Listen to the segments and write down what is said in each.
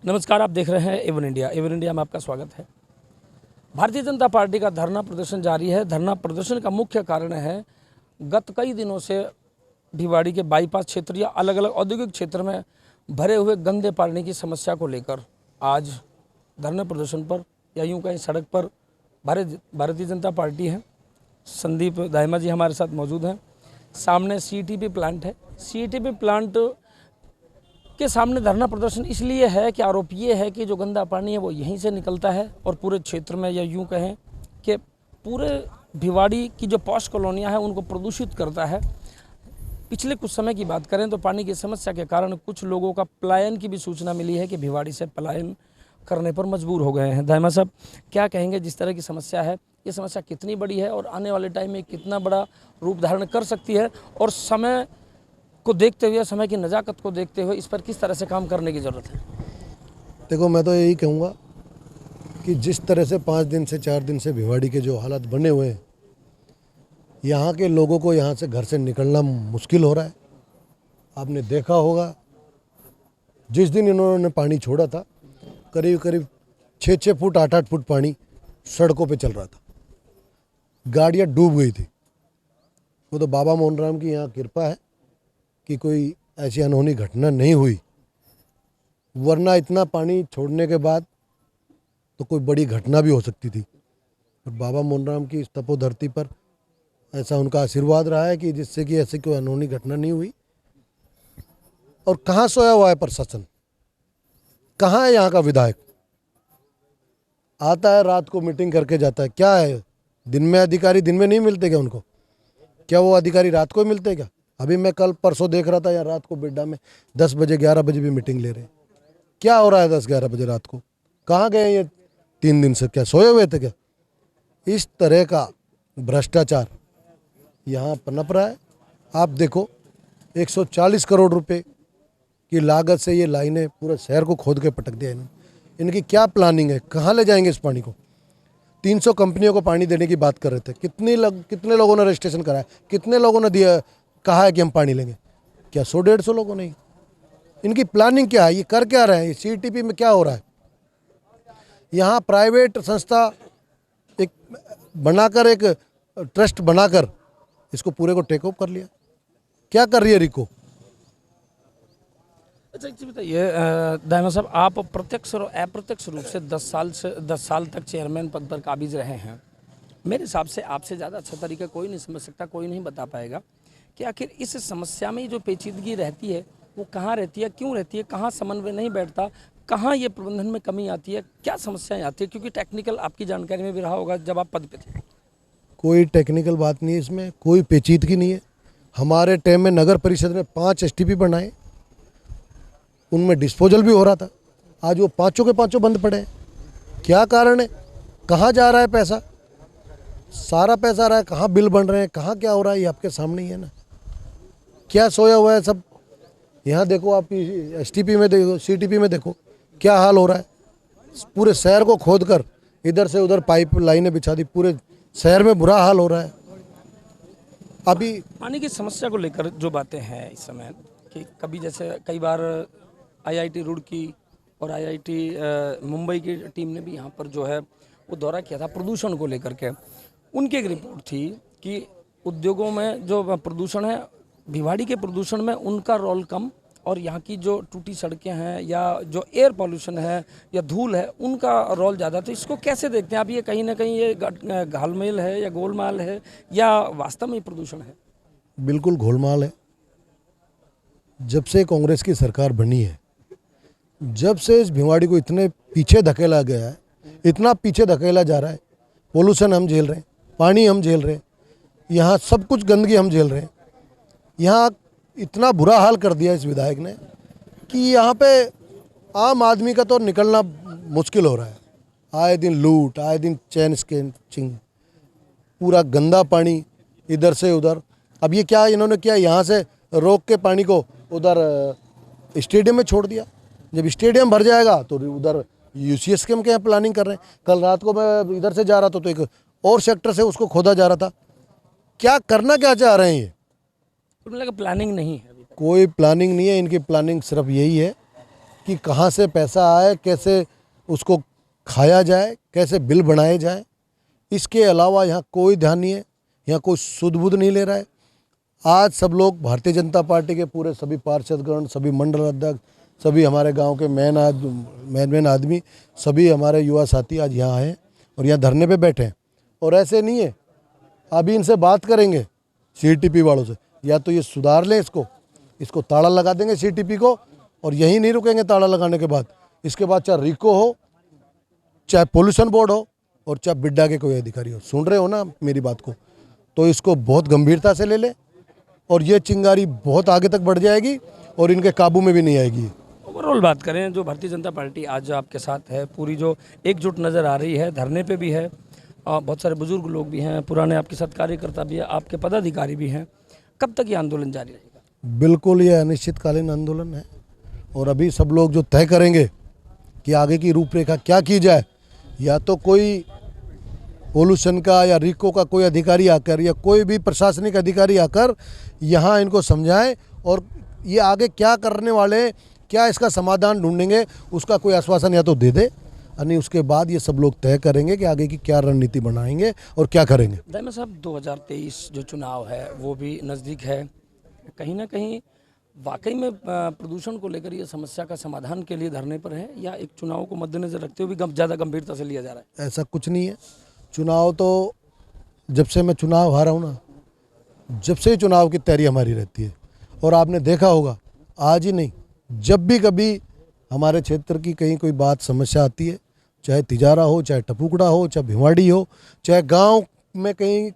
नमस्कार, आप देख रहे हैं एवन इंडिया। एवन इंडिया में आपका स्वागत है। भारतीय जनता पार्टी का धरना प्रदर्शन जारी है। धरना प्रदर्शन का मुख्य कारण है गत कई दिनों से भिवाड़ी के बाईपास क्षेत्र या अलग अलग औद्योगिक क्षेत्र में भरे हुए गंदे पानी की समस्या को लेकर आज धरना प्रदर्शन पर या यूँ कहीं सड़क पर भारतीय जनता पार्टी है। संदीप दाहिमा जी हमारे साथ मौजूद हैं। सामने सीईटीपी प्लांट है। सीईटीपी प्लांट के सामने धरना प्रदर्शन इसलिए है कि आरोप ये है कि जो गंदा पानी है वो यहीं से निकलता है और पूरे क्षेत्र में या यूँ कहें कि पूरे भिवाड़ी की जो पॉश कॉलोनियाँ हैं उनको प्रदूषित करता है। पिछले कुछ समय की बात करें तो पानी की समस्या के कारण कुछ लोगों का पलायन की भी सूचना मिली है कि भिवाड़ी से पलायन करने पर मजबूर हो गए हैं। दाहिमा साहब, क्या कहेंगे, जिस तरह की समस्या है, ये समस्या कितनी बड़ी है और आने वाले टाइम में कितना बड़ा रूप धारण कर सकती है, और समय को देखते हुए, समय की नज़ाकत को देखते हुए इस पर किस तरह से काम करने की ज़रूरत है? देखो, मैं तो यही कहूँगा कि जिस तरह से 5 दिन से 4 दिन से भिवाड़ी के जो हालात बने हुए हैं, यहाँ के लोगों को यहाँ से घर से निकलना मुश्किल हो रहा है। आपने देखा होगा जिस दिन इन्होंने पानी छोड़ा था, करीब करीब 6-6 फुट 8-8 फुट पानी सड़कों पे चल रहा था, गाड़ियाँ डूब गई थी। वो तो बाबा मोहन राम की यहाँ कृपा है कि कोई ऐसी अनहोनी घटना नहीं हुई, वरना इतना पानी छोड़ने के बाद तो कोई बड़ी घटना भी हो सकती थी। और बाबा मोहन राम की इस तपोधरती पर ऐसा उनका आशीर्वाद रहा है कि जिससे कि ऐसी कोई अनहोनी घटना नहीं हुई। और कहाँ सोया हुआ है प्रशासन? कहाँ है यहाँ का विधायक? आता है रात को मीटिंग करके जाता है। क्या है, दिन में अधिकारी दिन में नहीं मिलते क्या उनको? क्या वो अधिकारी रात को मिलते क्या? अभी मैं कल परसों देख रहा था यहाँ रात को बिड्डा में 10 बजे 11 बजे भी मीटिंग ले रहे हैं। क्या हो रहा है 10-11 बजे रात को? कहाँ गए ये 3 दिन से? क्या सोए हुए थे क्या? इस तरह का भ्रष्टाचार यहाँ पनप रहा है। आप देखो, 140 करोड़ रुपए की लागत से ये लाइनें पूरे शहर को खोद के पटक दिया इन्होंने। इनकी क्या प्लानिंग है? कहाँ ले जाएंगे इस पानी को? 300 कंपनियों को पानी देने की बात कर रहे थे। कितने लोगों ने रजिस्ट्रेशन कराया? कितने लोगों ने दिया, कहा है कि हम पानी लेंगे? क्या 100-150 लोगों ने? इनकी प्लानिंग क्या है? ये कर क्या रहे हैं? सीईटीपी में क्या हो रहा है? यहाँ प्राइवेट संस्था एक बनाकर, एक ट्रस्ट बनाकर इसको पूरे को टेक ओवर कर लिया। क्या कर रही है रिको? अच्छा, एक चीज़ बताइए दाहिमा साहब, आप प्रत्यक्ष और अप्रत्यक्ष रूप से 10 साल तक चेयरमैन पद पर काबिज रहे हैं। मेरे हिसाब से आपसे ज़्यादा अच्छा तरीका कोई नहीं समझ सकता, कोई नहीं बता पाएगा कि आखिर इस समस्या में जो पेचीदगी रहती है वो कहाँ रहती है, क्यों रहती है, कहाँ समन्वय नहीं बैठता, कहाँ ये प्रबंधन में कमी आती है, क्या समस्याएं आती है? क्योंकि टेक्निकल आपकी जानकारी में भी रहा होगा जब आप पद पे थे। कोई टेक्निकल बात नहीं है इसमें, कोई पेचीदगी नहीं है। हमारे टाइम में नगर परिषद ने 5 एसटीपी बनाए, उनमें डिस्पोजल भी हो रहा था। आज वो पाँचों के पाँचों बंद पड़े हैं। क्या कारण है? कहाँ जा रहा है पैसा? सारा पैसा रहा है, कहाँ बिल बन रहे हैं, कहाँ क्या हो रहा है, ये आपके सामने ही है ना। क्या सोया हुआ है सब? यहाँ देखो, आप एसटीपी में देखो, सीटीपी में देखो क्या हाल हो रहा है। पूरे शहर को खोद कर इधर से उधर पाइप लाइनें बिछा दी, पूरे शहर में बुरा हाल हो रहा है। अभी पानी की समस्या को लेकर जो बातें हैं इस समय, कि कभी जैसे कई बार आईआईटी रुड़की और आईआईटी मुंबई की टीम ने भी यहाँ पर जो है वो दौरा किया था प्रदूषण को लेकर के। उनकी एक रिपोर्ट थी कि उद्योगों में जो प्रदूषण है, भिवाड़ी के प्रदूषण में उनका रोल कम, और यहाँ की जो टूटी सड़कें हैं या जो एयर पॉल्यूशन है या धूल है उनका रोल ज़्यादा। तो इसको कैसे देखते हैं आप? ये कहीं ना कहीं ये घालमेल है या गोलमाल है या वास्तव में प्रदूषण है? बिल्कुल गोलमाल है। जब से कांग्रेस की सरकार बनी है, जब से इस भिवाड़ी को इतने पीछे धकेला गया है, इतना पीछे धकेला जा रहा है। पोल्यूशन हम झेल रहे हैं, पानी हम झेल रहे हैं, यहाँ सब कुछ गंदगी हम झेल रहे हैं। यहाँ इतना बुरा हाल कर दिया इस विधायक ने कि यहाँ पे आम आदमी का तो निकलना मुश्किल हो रहा है। आए दिन लूट, आए दिन चैन स्केचिंग, पूरा गंदा पानी इधर से उधर। अब ये क्या इन्होंने किया, यहाँ से रोक के पानी को उधर स्टेडियम में छोड़ दिया। जब स्टेडियम भर जाएगा तो उधर यूसीएस के यहाँ प्लानिंग कर रहे हैं। कल रात को मैं इधर से जा रहा था तो एक और सेक्टर से उसको खोदा जा रहा था। क्या करना क्या चाह रहे हैं ये? तो मुझे लगा प्लानिंग नहीं है अभी तक। कोई प्लानिंग नहीं है इनकी। प्लानिंग सिर्फ यही है कि कहाँ से पैसा आए, कैसे उसको खाया जाए, कैसे बिल बनाए जाए। इसके अलावा यहाँ कोई ध्यान नहीं है, यहाँ कोई सुध बुध नहीं ले रहा है। आज सब लोग भारतीय जनता पार्टी के पूरे सभी पार्षदगण, सभी मंडल अध्यक्ष, सभी हमारे गांव के मेन आदमी, सभी हमारे युवा साथी आज यहाँ आए और यहाँ धरने पे बैठे हैं। और ऐसे नहीं है, अभी इनसे बात करेंगे सीटीपी वालों से, या तो ये सुधार लें, इसको ताला लगा देंगे सीटीपी को, और यहीं नहीं रुकेंगे ताला लगाने के बाद। इसके बाद चाहे रिको हो, चाहे पोल्यूशन बोर्ड हो, और चाहे बिड्डा के कोई अधिकारी हो, सुन रहे हो ना मेरी बात को, तो इसको बहुत गंभीरता से ले ले, और ये चिंगारी बहुत आगे तक बढ़ जाएगी और इनके काबू में भी नहीं आएगी। ओवरऑल बात करें, जो भारतीय जनता पार्टी आज आपके साथ है, पूरी जो एकजुट नज़र आ रही है, धरने पे भी है, बहुत सारे बुजुर्ग लोग भी हैं, पुराने आपके साथ कार्यकर्ता भी है, आपके पदाधिकारी भी हैं, कब तक ये आंदोलन जारी रहेगा? बिल्कुल ये अनिश्चितकालीन आंदोलन है, और अभी सब लोग जो तय करेंगे कि आगे की रूपरेखा क्या की जाए, या तो कोई पोल्यूशन का या रिको का कोई अधिकारी आकर, या कोई भी प्रशासनिक अधिकारी आकर यहाँ इनको समझाएं, और ये आगे क्या करने वाले, क्या इसका समाधान ढूंढेंगे, उसका कोई आश्वासन या तो दे दे, यानी उसके बाद ये सब लोग तय करेंगे कि आगे की क्या रणनीति बनाएंगे और क्या करेंगे। दाइमा साहब, 2023 जो चुनाव है वो भी नज़दीक है, कहीं ना कहीं वाकई में प्रदूषण को लेकर ये समस्या का समाधान के लिए धरने पर है, या एक चुनाव को मद्देनजर रखते हुए भी ज़्यादा गंभीरता से लिया जा रहा है? ऐसा कुछ नहीं है। चुनाव तो जब से मैं चुनाव हारा हूँ ना, जब से ही चुनाव की तैयारी हमारी रहती है, और आपने देखा होगा आज ही नहीं, जब भी कभी हमारे क्षेत्र की कहीं कोई बात समस्या आती है, चाहे तिजारा हो, चाहे टपुकड़ा हो, चाहे भिवाड़ी हो, चाहे गांव में कहीं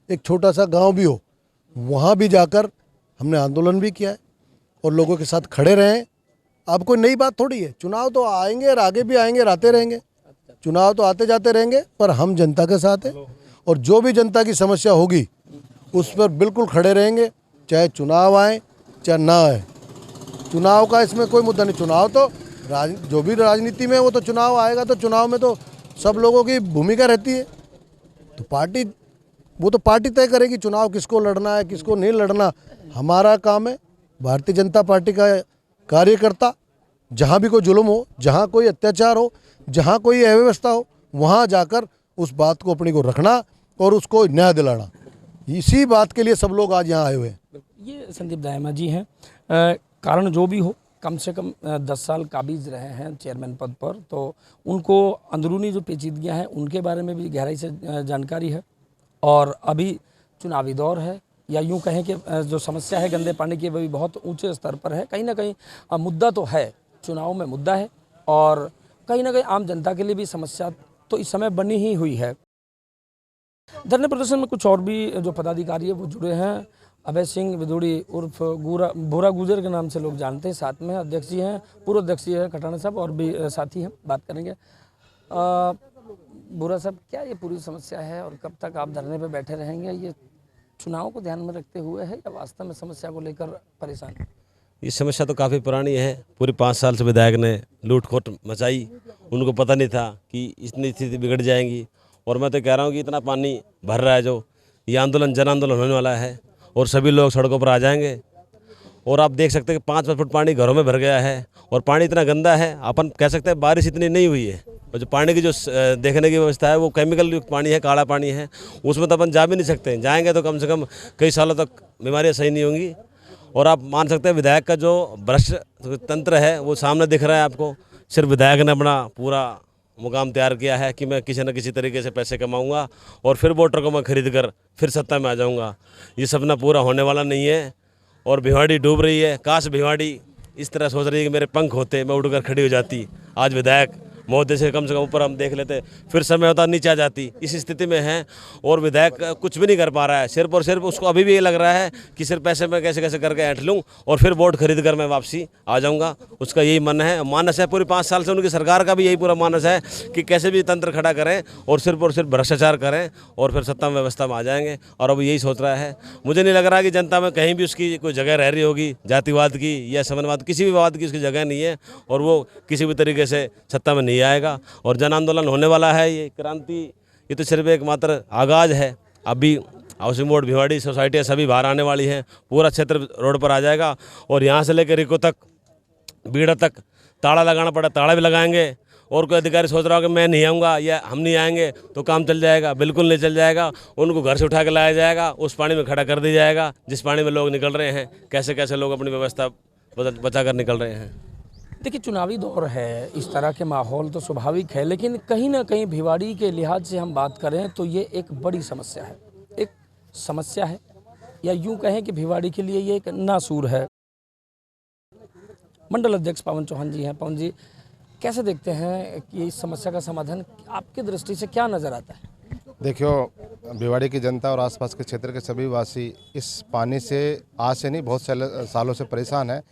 एक छोटा सा गांव भी हो, वहाँ भी जाकर हमने आंदोलन भी किया है और लोगों के साथ खड़े रहे हैं। अब कोई नई बात थोड़ी है, चुनाव तो आएंगे और आगे भी आएंगे और आते रहेंगे, चुनाव तो आते जाते रहेंगे, पर हम जनता के साथ हैं, और जो भी जनता की समस्या होगी उस पर बिल्कुल खड़े रहेंगे, चाहे चुनाव आए चाहे ना आए। चुनाव का इसमें कोई मुद्दा नहीं, चुनाव तो जो भी राजनीति में वो तो चुनाव आएगा, तो चुनाव में तो सब लोगों की भूमिका रहती है, तो पार्टी तय करेगी चुनाव किसको लड़ना है किसको नहीं लड़ना। हमारा काम है, भारतीय जनता पार्टी का कार्यकर्ता जहाँ भी कोई जुल्म हो, जहाँ कोई अत्याचार हो, जहाँ कोई अव्यवस्था हो, वहाँ जाकर उस बात को अपनी को रखना और उसको न्याय दिलाना। इसी बात के लिए सब लोग आज यहाँ आए हुए हैं। ये संदीप दाइमा जी हैं, कारण जो भी हो, कम से कम 10 साल काबिज रहे हैं चेयरमैन पद पर, तो उनको अंदरूनी जो पेचीदगियां हैं उनके बारे में भी गहराई से जानकारी है, और अभी चुनावी दौर है, या यूं कहें कि जो समस्या है गंदे पानी की, वो भी बहुत ऊंचे स्तर पर है। कहीं ना कहीं मुद्दा तो है, चुनाव में मुद्दा है, और कहीं ना कहीं आम जनता के लिए भी समस्या तो इस समय बनी ही हुई है। धरने प्रदर्शन में कुछ और भी जो पदाधिकारी है वो जुड़े हैं। अभय सिंह विदुड़ी उर्फ भूरा गुजर के नाम से लोग जानते हैं, साथ में अध्यक्ष जी हैं, पूर्व अध्यक्ष जी हैं खटाना साहब, और भी साथी हैं, बात करेंगे। भूरा साहब, क्या ये पूरी समस्या है और कब तक आप धरने पे बैठे रहेंगे? ये चुनाव को ध्यान में रखते हुए है या वास्तव में समस्या को लेकर परेशान है? ये समस्या तो काफ़ी पुरानी है, पूरे 5 साल से विधायक ने लूट खोट मचाई, उनको पता नहीं था कि इतनी स्थिति बिगड़ जाएंगी। और मैं तो कह रहा हूँ कि इतना पानी भर रहा है, जो ये आंदोलन जन आंदोलन होने वाला है, और सभी लोग सड़कों पर आ जाएंगे। और आप देख सकते हैं कि 5-5 फुट पानी घरों में भर गया है, और पानी इतना गंदा है, अपन कह सकते हैं बारिश इतनी नहीं हुई है, और जो पानी की जो देखने की व्यवस्था है वो केमिकल युक्त पानी है, काला पानी है, उसमें तो अपन जा भी नहीं सकते। जाएंगे तो कम से कम कई सालों तक बीमारियाँ सही नहीं होंगी। और आप मान सकते हैं विधायक का जो भ्रष्ट तंत्र है वो सामने दिख रहा है आपको। सिर्फ विधायक ने अपना पूरा मुकाम तैयार किया है कि मैं किसी न किसी तरीके से पैसे कमाऊंगा और फिर वोटर को मैं खरीद कर फिर सत्ता में आ जाऊंगा। ये सपना पूरा होने वाला नहीं है, और भिवाड़ी डूब रही है। काश भिवाड़ी इस तरह सोच रही है कि मेरे पंख होते, मैं उड़कर खड़ी हो जाती। आज विधायक महोदय से कम ऊपर हम देख लेते, फिर समय होता नीचे आ जाती। इस स्थिति में है, और विधायक कुछ भी नहीं कर पा रहा है। सिर्फ और सिर्फ उसको अभी भी ये लग रहा है कि सिर्फ पैसे मैं कैसे कैसे करके ऐंठ लूँ और फिर वोट खरीद कर मैं वापसी आ जाऊँगा। उसका यही मानस है। पूरे 5 साल से उनकी सरकार का भी यही पूरा मानस है कि कैसे भी तंत्र खड़ा करें और सिर्फ भ्रष्टाचार करें और फिर सत्ता व्यवस्था में आ जाएंगे। और अब यही सोच रहा है। मुझे नहीं लग रहा कि जनता में कहीं भी उसकी कोई जगह रह रही होगी, जातिवाद की या समाजवाद, किसी भी बात की उसकी जगह नहीं है, और वो किसी भी तरीके से सत्ता में नहीं आएगा। और जन आंदोलन होने वाला है। ये क्रांति, ये तो सिर्फ एक मात्र आगाज़ है। अभी हाउसिंग बोर्ड, भिवाड़ी सोसाइटियाँ सभी बाहर आने वाली हैं, पूरा क्षेत्र रोड पर आ जाएगा, और यहाँ से लेकर रिको तक, बीड़ा तक ताला लगाना पड़ा ताला भी लगाएंगे। और कोई अधिकारी सोच रहा हो कि मैं नहीं आऊँगा या हम नहीं आएंगे तो काम चल जाएगा, बिल्कुल नहीं चल जाएगा। उनको घर से उठा के लाया जाएगा, उस पानी में खड़ा कर दिया जाएगा जिस पानी में लोग निकल रहे हैं। कैसे कैसे लोग अपनी व्यवस्था बचा कर निकल रहे हैं। देखिए, चुनावी दौर है, इस तरह के माहौल तो स्वाभाविक है, लेकिन कहीं ना कहीं भिवाड़ी के लिहाज से हम बात करें तो ये एक बड़ी समस्या है, एक समस्या है, या यूं कहें कि भिवाड़ी के लिए ये एक नासूर है। मंडल अध्यक्ष पवन चौहान जी हैं। पवन जी, कैसे देखते हैं कि इस समस्या का समाधान आपकी दृष्टि से क्या नज़र आता है? देखियो, भिवाड़ी की जनता और आसपास के क्षेत्र के सभी वासी इस पानी से आज से नहीं बहुत सालों से परेशान है।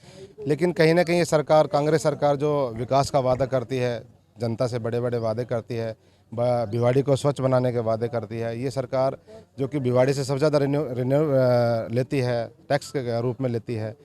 लेकिन कहीं ना कहीं ये सरकार, कांग्रेस सरकार जो विकास का वादा करती है, जनता से बड़े बड़े वादे करती है, भिवाड़ी को स्वच्छ बनाने के वादे करती है, ये सरकार जो कि भिवाड़ी से सबसे ज़्यादा रेन्यू लेती है, टैक्स के रूप में लेती है,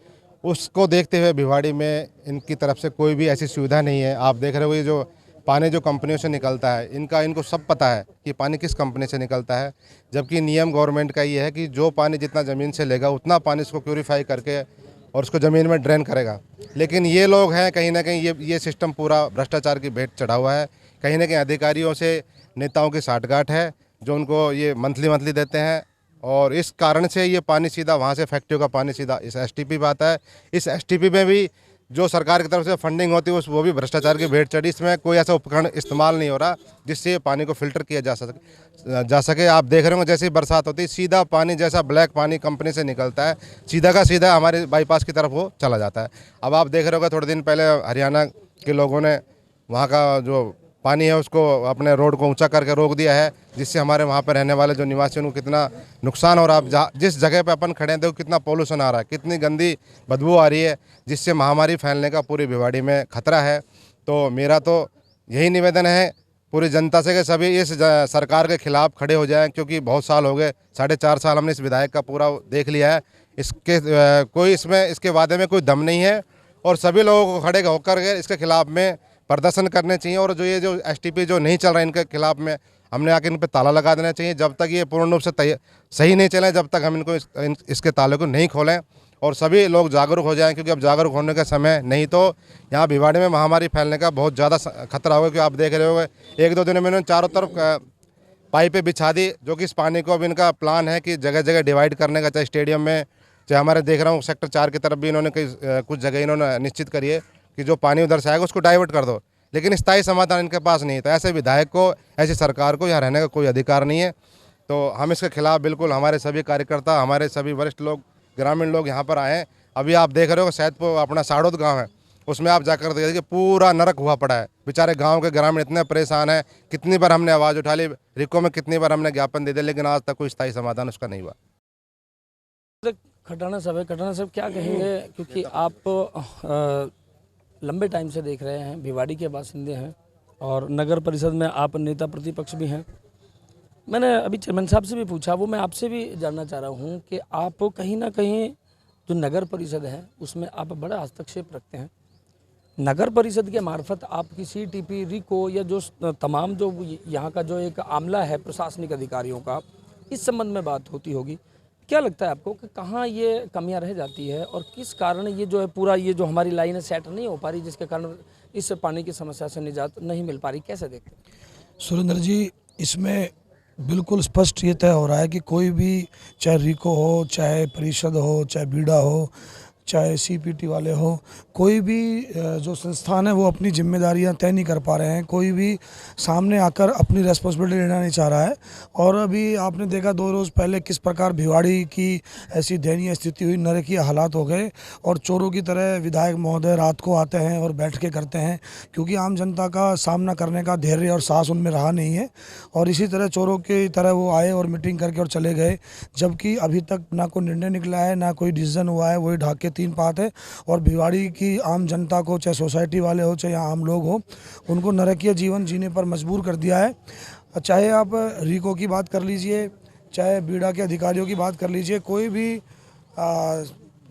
उसको देखते हुए भिवाड़ी में इनकी तरफ से कोई भी ऐसी सुविधा नहीं है। आप देख रहे हो ये जो पानी जो कंपनियों से निकलता है, इनको सब पता है कि पानी किस कंपनी से निकलता है, जबकि नियम गवर्नमेंट का ये है कि जो पानी जितना ज़मीन से लेगा उतना पानी उसको प्यूरीफाई करके और उसको ज़मीन में ड्रेन करेगा। लेकिन ये लोग हैं कहीं ना कहीं ये सिस्टम पूरा भ्रष्टाचार की भेंट चढ़ा हुआ है। कहीं ना कहीं अधिकारियों से नेताओं की साठगांठ है जो उनको ये मंथली देते हैं, और इस कारण से ये पानी सीधा वहाँ से फैक्ट्रियों का पानी सीधा इस एसटीपी पे आता है। इस एसटीपी में भी जो सरकार की तरफ से फंडिंग होती है वो भी भ्रष्टाचार की भेंट चढ़ी। इसमें कोई ऐसा उपकरण इस्तेमाल नहीं हो रहा जिससे ये पानी को फिल्टर किया जा सके। आप देख रहे होंगे जैसे ही बरसात होती है सीधा पानी जैसा ब्लैक पानी कंपनी से निकलता है, सीधा का सीधा हमारे बाईपास की तरफ वो चला जाता है। अब आप देख रहे होंगे थोड़े दिन पहले हरियाणा के लोगों ने वहाँ का जो पानी है उसको अपने रोड को ऊंचा करके रोक दिया है, जिससे हमारे वहाँ पर रहने वाले जो निवासी उनको कितना नुकसान हो रहा है। आप जिस जगह पे अपन खड़े हैं देखो कितना पोल्यूशन आ रहा है, कितनी गंदी बदबू आ रही है, जिससे महामारी फैलने का पूरी भिवाड़ी में खतरा है। तो मेरा तो यही निवेदन है पूरी जनता से कि सभी इस सरकार के खिलाफ खड़े हो जाएं, क्योंकि बहुत साल हो गए, 4.5 साल हमने इस विधायक का पूरा देख लिया है। कोई इसके वादे में कोई दम नहीं है, और सभी लोगों को खड़े होकर के इसके खिलाफ में प्रदर्शन करने चाहिए। और जो एसटीपी जो नहीं चल रहा है इनके खिलाफ में हमने आके इन पे ताला लगा देना चाहिए। जब तक ये पूर्ण रूप से सही नहीं चले, जब तक हम इनको इसके ताले को नहीं खोलें और सभी लोग जागरूक हो जाएं, क्योंकि अब जागरूक होने का समय नहीं तो यहाँ भिवाड़ी में महामारी फैलने का बहुत ज़्यादा खतरा होगा। क्योंकि आप देख रहे होंगे 1-2 दिन में इन्होंने चारों तरफ पाइपें बिछा दी, जो कि इस पानी को अब इनका प्लान है कि जगह जगह डिवाइड करने का, चाहे स्टेडियम में, चाहे हमारे देख रहा हूँ सेक्टर 4 की तरफ भी इन्होंने कुछ जगह इन्होंने निश्चित करी है कि जो पानी उधर से आएगा उसको डाइवर्ट कर दो। लेकिन स्थायी समाधान इनके पास नहीं है। तो ऐसे विधायक को, ऐसी सरकार को यहाँ रहने का कोई अधिकार नहीं है। तो हम इसके खिलाफ बिल्कुल, हमारे सभी कार्यकर्ता, हमारे सभी वरिष्ठ लोग, ग्रामीण लोग यहाँ पर आए हैं। अभी आप देख रहे हो सैदपुर अपना साड़ोद गांव है, उसमें आप जाकर देखिए पूरा नरक हुआ पड़ा है। बेचारे गांव के ग्रामीण इतने परेशान हैं, कितनी बार हमने आवाज़ उठा ली, रिको में कितनी बार हमने ज्ञापन दे दिया, लेकिन आज तक कोई स्थायी समाधान उसका नहीं हुआ। खटाना साहब क्या कहेंगे, क्योंकि आप लंबे टाइम से देख रहे हैं, भिवाड़ी के बासिंदे हैं और नगर परिषद में आप नेता प्रतिपक्ष भी हैं। मैंने अभी चेयरमैन साहब से भी पूछा, वो मैं आपसे भी जानना चाह रहा हूँ कि आप कहीं ना कहीं जो नगर परिषद है उसमें आप बड़ा हस्तक्षेप रखते हैं। नगर परिषद के मार्फत आप किसी टीपी, रिको या जो तमाम जो यहाँ का जो एक आमला है प्रशासनिक अधिकारियों का, इस संबंध में बात होती होगी। क्या लगता है आपको कि कहाँ ये कमियां रह जाती है और किस कारण ये जो है पूरा ये जो हमारी लाइन सेट नहीं हो पा रही, जिसके कारण इस पानी की समस्या से निजात नहीं मिल पा रही? कैसे देखते हैं सुरेंद्र जी? इसमें बिल्कुल स्पष्ट ये तय हो रहा है कि कोई भी, चाहे रिको हो, चाहे परिषद हो, चाहे बीडा हो, चाहे सीपीटी वाले हो, कोई भी जो संस्थान है वो अपनी जिम्मेदारियां तय नहीं कर पा रहे हैं। कोई भी सामने आकर अपनी रेस्पॉन्सिबिलिटी लेना नहीं चाह रहा है। और अभी आपने देखा 2 रोज़ पहले किस प्रकार भिवाड़ी की ऐसी दयनीय स्थिति हुई, नरकीय हालात हो गए, और चोरों की तरह विधायक महोदय रात को आते हैं और बैठ के करते हैं, क्योंकि आम जनता का सामना करने का धैर्य और साहस उनमें रहा नहीं है। और इसी तरह चोरों की तरह वो आए और मीटिंग करके और चले गए, जबकि अभी तक ना कोई निर्णय निकला है, ना कोई डिसीजन हुआ है। वही ढाक के 3 पात है। और भिवाड़ी की आम जनता को, चाहे सोसाइटी वाले हो, चाहे आम लोग हो, उनको नरकीय जीवन जीने पर मजबूर कर दिया है। चाहे आप रिको की बात कर लीजिए, चाहे बीडा के अधिकारियों की बात कर लीजिए, कोई भी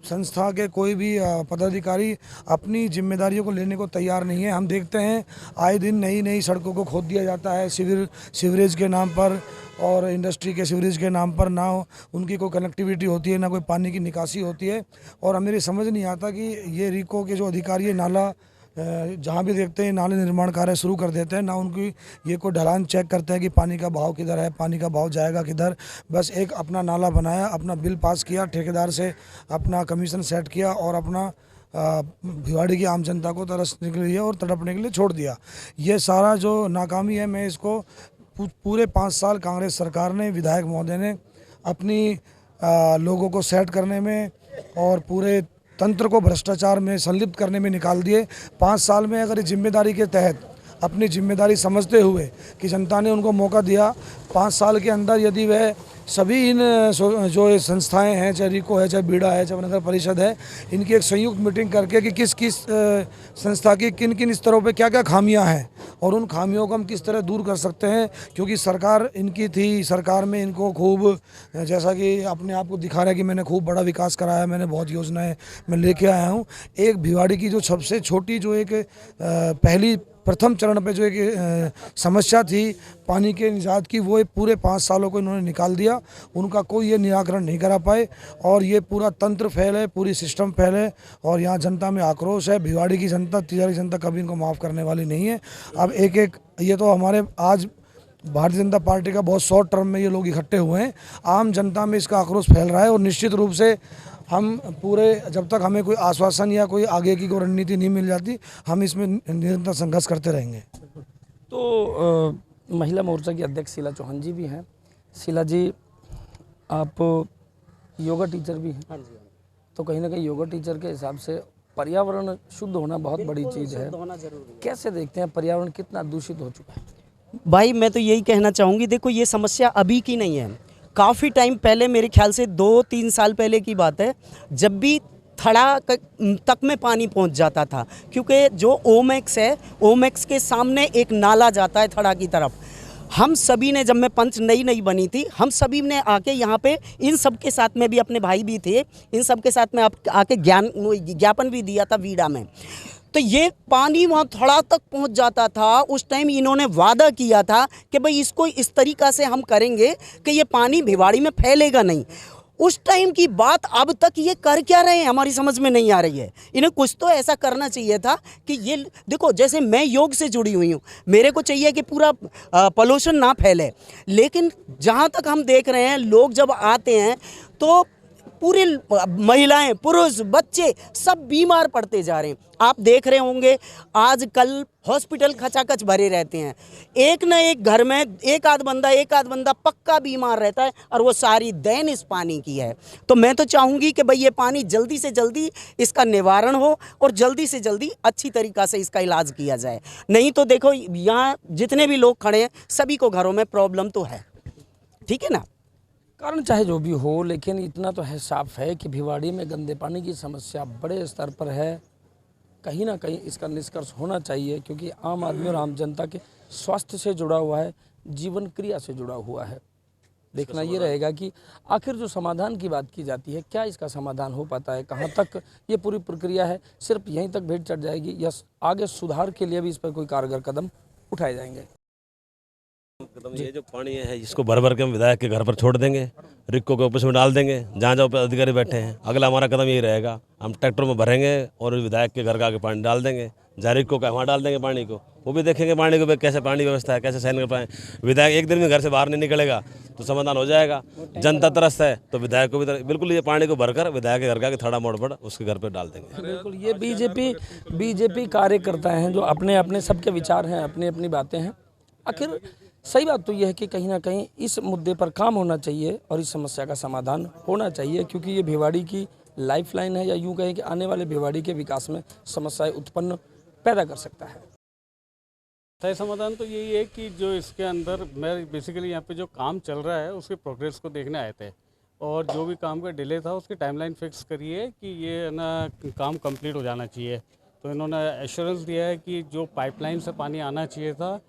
संस्था के कोई भी पदाधिकारी अपनी जिम्मेदारियों को लेने को तैयार नहीं है। हम देखते हैं आए दिन नई सड़कों को खोद दिया जाता है सीवरेज के नाम पर, और इंडस्ट्री के सीवरेज के नाम पर। ना उनकी कोई कनेक्टिविटी होती है, ना कोई पानी की निकासी होती है। और हमें समझ नहीं आता कि ये रिको के जो अधिकारी नाला जहाँ भी देखते हैं नाले निर्माण कार्य शुरू कर देते हैं, ना उनकी ये कोई ढलान चेक करते हैं कि पानी का बहाव किधर है, पानी का बहाव जाएगा किधर। बस एक अपना नाला बनाया, अपना बिल पास किया, ठेकेदार से अपना कमीशन सेट किया और अपना भिवाड़ी की आम जनता को तरसने के लिए और तड़पने के लिए छोड़ दिया। ये सारा जो नाकामी है, मैं इसको पूरे 5 साल कांग्रेस सरकार ने, विधायक महोदय ने अपनी लोगों को सेट करने में और पूरे तंत्र को भ्रष्टाचार में संलिप्त करने में निकाल दिए। 5 साल में अगर जिम्मेदारी के तहत अपनी जिम्मेदारी समझते हुए कि जनता ने उनको मौका दिया, 5 साल के अंदर यदि वह सभी इन जो ये संस्थाएं हैं, चाहे रिको है, चाहे बीड़ा है, चाहे नगर परिषद है, इनकी एक संयुक्त मीटिंग करके कि किस किस संस्था की किन किन स्तरों पे क्या क्या खामियां हैं और उन खामियों को हम किस तरह दूर कर सकते हैं। क्योंकि सरकार इनकी थी, सरकार में इनको खूब, जैसा कि अपने आप को दिखा रहा है कि मैंने खूब बड़ा विकास कराया, मैंने बहुत योजनाएं मैं लेके आया हूँ। एक भिवाड़ी की जो सबसे छोटी जो एक पहली प्रथम चरण पे जो एक समस्या थी पानी के निजात की, वो पूरे 5 सालों को इन्होंने निकाल दिया। उनका कोई ये निराकरण नहीं करा पाए और ये पूरा तंत्र फेल है, पूरी सिस्टम फेल है और यहाँ जनता में आक्रोश है। भिवाड़ी की जनता, तिजारी जनता कभी इनको माफ़ करने वाली नहीं है। अब एक एक ये तो हमारे आज भारतीय जनता पार्टी का बहुत शॉर्ट टर्म में ये लोग इकट्ठे हुए हैं, आम जनता में इसका आक्रोश फैल रहा है और निश्चित रूप से हम पूरे, जब तक हमें कोई आश्वासन या कोई आगे की कोई रणनीति नहीं मिल जाती, हम इसमें निरंतर संघर्ष करते रहेंगे। तो महिला मोर्चा की अध्यक्ष शीला चौहान जी भी हैं। शीला जी, आप योगा टीचर भी हैं, तो कहीं ना कहीं योगा टीचर के हिसाब से पर्यावरण शुद्ध होना बहुत बड़ी चीज़ है। कैसे देखते हैं पर्यावरण कितना दूषित हो चुका है? भाई मैं तो यही कहना चाहूँगी, देखो ये समस्या अभी की नहीं है, काफ़ी टाइम पहले, मेरे ख्याल से 2-3 साल पहले की बात है, जब भी थड़ा तक में पानी पहुंच जाता था। क्योंकि जो ओमेक्स है, ओमेक्स के सामने एक नाला जाता है थड़ा की तरफ। हम सभी ने, जब मैं पंच नई बनी थी, हम सभी ने आके यहाँ पे, इन सब के साथ में भी अपने भाई भी थे, इन सब के साथ में आके ज्ञापन भी दिया था वीड़ा में। तो ये पानी वहाँ थोड़ा तक पहुँच जाता था। उस टाइम इन्होंने वादा किया था कि भाई इसको इस तरीक़ा से हम करेंगे कि ये पानी भिवाड़ी में फैलेगा नहीं। उस टाइम की बात अब तक ये कर क्या रहे हैं, हमारी समझ में नहीं आ रही है। इन्हें कुछ तो ऐसा करना चाहिए था कि ये देखो, जैसे मैं योग से जुड़ी हुई हूँ, मेरे को चाहिए कि पूरा पोल्यूशन ना फैले, लेकिन जहाँ तक हम देख रहे हैं, लोग जब आते हैं तो पूरे महिलाएं, पुरुष, बच्चे सब बीमार पड़ते जा रहे हैं। आप देख रहे होंगे आजकल हॉस्पिटल खचाखच भरे रहते हैं। एक न एक घर में एक आध बंदा पक्का बीमार रहता है और वो सारी देन इस पानी की है। तो मैं तो चाहूँगी कि भाई ये पानी जल्दी से जल्दी इसका निवारण हो और जल्दी से जल्दी अच्छी तरीक़ा से इसका इलाज किया जाए। नहीं तो देखो, यहाँ जितने भी लोग खड़े हैं सभी को घरों में प्रॉब्लम तो है, ठीक है ना। कारण चाहे जो भी हो, लेकिन इतना तो है, साफ है कि भिवाड़ी में गंदे पानी की समस्या बड़े स्तर पर है। कहीं ना कहीं इसका निष्कर्ष होना चाहिए, क्योंकि आम आदमी और आम जनता के स्वास्थ्य से जुड़ा हुआ है, जीवन क्रिया से जुड़ा हुआ है। देखना ये रहेगा कि आखिर जो समाधान की बात की जाती है, क्या इसका समाधान हो पाता है, कहाँ तक ये पूरी प्रक्रिया है, सिर्फ यहीं तक भेंट चढ़ जाएगी या आगे सुधार के लिए भी इस पर कोई कारगर कदम उठाए जाएंगे। ये जो पानी है इसको भर भर के हम विधायक के घर पर छोड़ देंगे, रिक्को के ऑफिस में डाल देंगे, जहाँ जहाँ अधिकारी बैठे हैं। अगला हमारा कदम यही रहेगा, हम ट्रैक्टर में भरेंगे और विधायक के घर का आगे पानी डाल देंगे, जहाँ रिक्को का वहाँ डाल देंगे पानी को। वो भी देखेंगे पानी को कैसे पानी व्यवस्था है, कैसे सहन कर पाए। विधायक एक दिन में घर से बाहर नहीं निकलेगा तो समाधान हो जाएगा। जनता त्रस्त है तो विधायक को भी बिल्कुल ये पानी को भरकर विधायक के घर का थड़ा मोड़ पर उसके घर पर डाल देंगे। बिल्कुल, ये बीजेपी कार्यकर्ता हैं जो अपने अपने सबके विचार हैं, अपनी अपनी बातें हैं। आखिर सही बात तो यह है कि कहीं ना कहीं इस मुद्दे पर काम होना चाहिए और इस समस्या का समाधान होना चाहिए, क्योंकि ये भिवाड़ी की लाइफलाइन है, या यूँ कहें कि आने वाले भिवाड़ी के विकास में समस्याएं उत्पन्न पैदा कर सकता है। तय समाधान तो यही है कि जो इसके अंदर, मैं बेसिकली यहाँ पे जो काम चल रहा है उसके प्रोग्रेस को देखने आए थे, और जो भी काम का डिले था उसकी टाइमलाइन फिक्स करिए कि ये ना काम कंप्लीट हो जाना चाहिए। तो इन्होंने एश्योरेंस दिया है कि जो पाइपलाइन से पानी आना चाहिए था,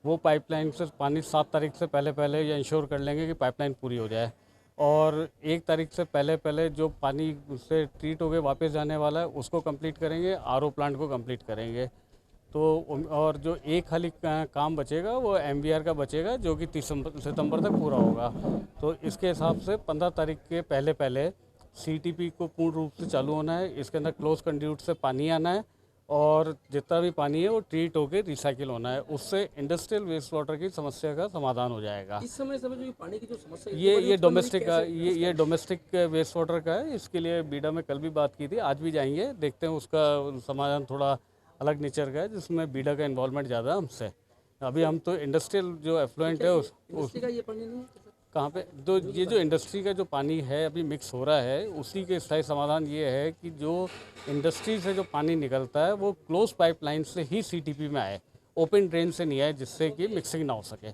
वो पाइपलाइन से पानी 7 तारीख से पहले ये इंश्योर कर लेंगे कि पाइपलाइन पूरी हो जाए, और 1 तारीख से पहले जो पानी उससे ट्रीट हो गए वापस जाने वाला है उसको कंप्लीट करेंगे, आरओ प्लांट को कंप्लीट करेंगे। तो और जो एक खाली काम बचेगा वो MVR का बचेगा, जो कि 30 सितंबर तक पूरा होगा। तो इसके हिसाब से 15 तारीख के पहले CTP को पूर्ण रूप से चालू होना है। इसके अंदर क्लोज कंड्यूट से पानी आना है और जितना भी पानी है वो ट्रीट होकर रिसाइकिल होना है, उससे इंडस्ट्रियल वेस्ट वाटर की समस्या का समाधान हो जाएगा। इस समय जो पानी की जो समस्या है, ये डोमेस्टिक का ये डोमेस्टिक वेस्ट वाटर का है। इसके लिए बीडा में कल भी बात की थी, आज भी जाएंगे, देखते हैं उसका समाधान थोड़ा अलग नेचर का है जिसमें बीडा का इन्वॉल्वमेंट ज़्यादा हमसे। अभी हम तो इंडस्ट्रियल जो एफ्लुएंट है का ये पानी नहीं है कहाँ पे तो ये जो इंडस्ट्री का जो पानी है अभी मिक्स हो रहा है, उसी के स्थायी समाधान ये है कि जो इंडस्ट्री से जो पानी निकलता है वो क्लोज पाइपलाइन से ही सीटीपी में आए, ओपन ड्रेन से नहीं आए, जिससे कि मिक्सिंग ना हो सके।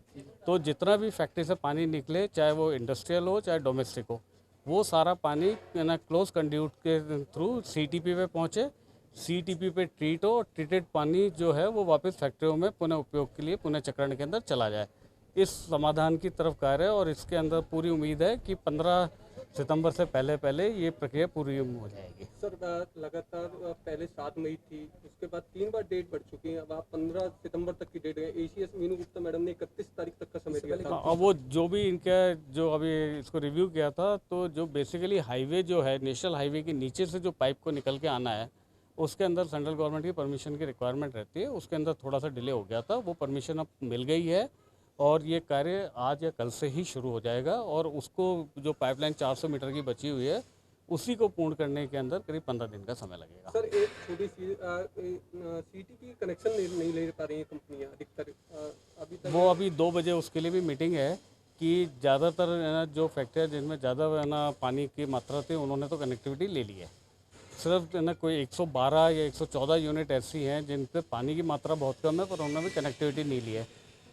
तो जितना भी फैक्ट्री से पानी निकले, चाहे वो इंडस्ट्रियल हो चाहे डोमेस्टिक हो, वो सारा पानी ना क्लोज कंड्यूट के थ्रू सीटीपी पे पहुँचे, सीटीपी पे ट्रीट हो, ट्रीटेड पानी जो है वो वापस फैक्ट्रियों में पुनः उपयोग के लिए पुनः चक्रण के अंदर चला जाए। इस समाधान की तरफ कार्य है और इसके अंदर पूरी उम्मीद है कि 15 सितंबर से पहले ये प्रक्रिया पूरी हो जाएगी। सर लगातार पहले 7 मई थी, उसके बाद 3 बार डेट बढ़ चुकी है, अब आप 15 सितंबर तक की डेट है। ACS मीनू गुप्ता मैडम ने 31 तारीख तक का समय दिया था। अब वो जो भी इनका जो अभी इसको रिव्यू किया था, तो जो बेसिकली हाईवे जो है नेशनल हाईवे के नीचे से जो पाइप को निकल के आना है, उसके अंदर सेंट्रल गवर्नमेंट की परमिशन की रिक्वायरमेंट रहती है। उसके अंदर थोड़ा सा डिले हो गया था, वो परमिशन अब मिल गई है और ये कार्य आज या कल से ही शुरू हो जाएगा। और उसको जो पाइपलाइन 400 मीटर की बची हुई है, उसी को पूर्ण करने के अंदर करीब 15 दिन का समय लगेगा। सर एक छोटी सी सीटीपी कनेक्शन नहीं ले पा रही है कंपनियां अधिकतर अभी तक। वो अभी 2 बजे उसके लिए भी मीटिंग है कि ज़्यादातर जो फैक्ट्रियाँ जिनमें ज़्यादा पानी की मात्रा थी, उन्होंने तो कनेक्टिविटी ले ली है। सिर्फ कोई 112 या 114 यूनिट ऐसी हैं जिन पे पानी की मात्रा बहुत कम है, पर उन्होंने भी कनेक्टिविटी नहीं ली है।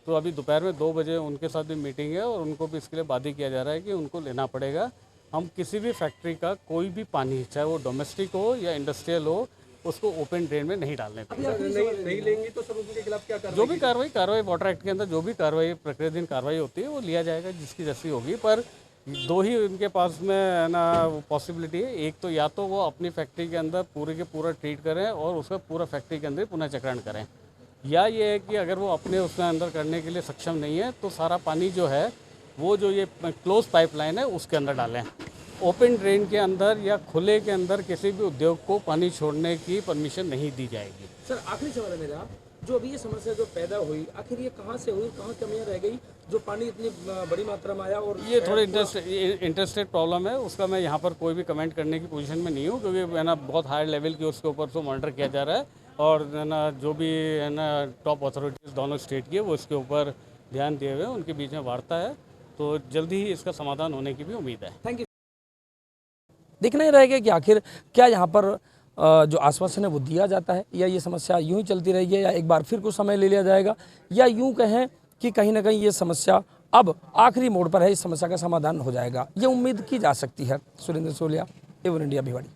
तो अभी दोपहर में 2 बजे उनके साथ भी मीटिंग है और उनको भी इसके लिए बाध्य किया जा रहा है कि उनको लेना पड़ेगा। हम किसी भी फैक्ट्री का कोई भी पानी, चाहे वो डोमेस्टिक हो या इंडस्ट्रियल हो, उसको ओपन ड्रेन में नहीं डालने देंगे। नहीं लेंगी तो सर उनके खिलाफ क्या जो भी कार्रवाई वाटर एक्ट के अंदर जो भी कार्रवाई प्रक्रियाधीन कार्रवाई होती है वो लिया जाएगा, जिसकी जैसी होगी। पर 2 ही उनके पास में है ना पॉसिबिलिटी है। एक तो या तो वो अपनी फैक्ट्री के अंदर पूरे के पूरा ट्रीट करें और उसका पूरा फैक्ट्री के अंदर पुनः चक्रण करें, या ये है कि अगर वो अपने उसके अंदर करने के लिए सक्षम नहीं है तो सारा पानी जो है वो जो ये क्लोज पाइपलाइन है उसके अंदर डालें। ओपन ड्रेन के अंदर या खुले के अंदर किसी भी उद्योग को पानी छोड़ने की परमिशन नहीं दी जाएगी। सर आखिरी सवाल है मेरा, जो अभी ये समस्या जो पैदा हुई, आखिर ये कहाँ से हुई, कहाँ कमियाँ रह गई जो पानी इतनी बड़ी मात्रा में आया? और ये थोड़ी इंटरेस्टेड प्रॉब्लम है, उसका मैं यहाँ पर कोई भी कमेंट करने की पोजीशन में नहीं हूँ, क्योंकि है ना बहुत हाई लेवल की उसके ऊपर से मॉनिटर किया जा रहा है और है ना जो भी है ना टॉप अथॉरिटीज़ दोनों स्टेट की है वो इसके ऊपर ध्यान दिए हुए हैं, उनके बीच में वार्ता है, तो जल्दी ही इसका समाधान होने की भी उम्मीद है। Thank you. देखना ही रहेगा कि आखिर क्या यहाँ पर जो आश्वासन है वो दिया जाता है, या ये समस्या यूं ही चलती रहेगी, या एक बार फिर कुछ समय ले लिया जाएगा, या यूं कहें कि कहीं ना कहीं ये समस्या अब आखिरी मोड़ पर है, इस समस्या का समाधान हो जाएगा, ये उम्मीद की जा सकती है। सुरेंद्र सोलिया, एवन इंडिया, भिवाड़ी।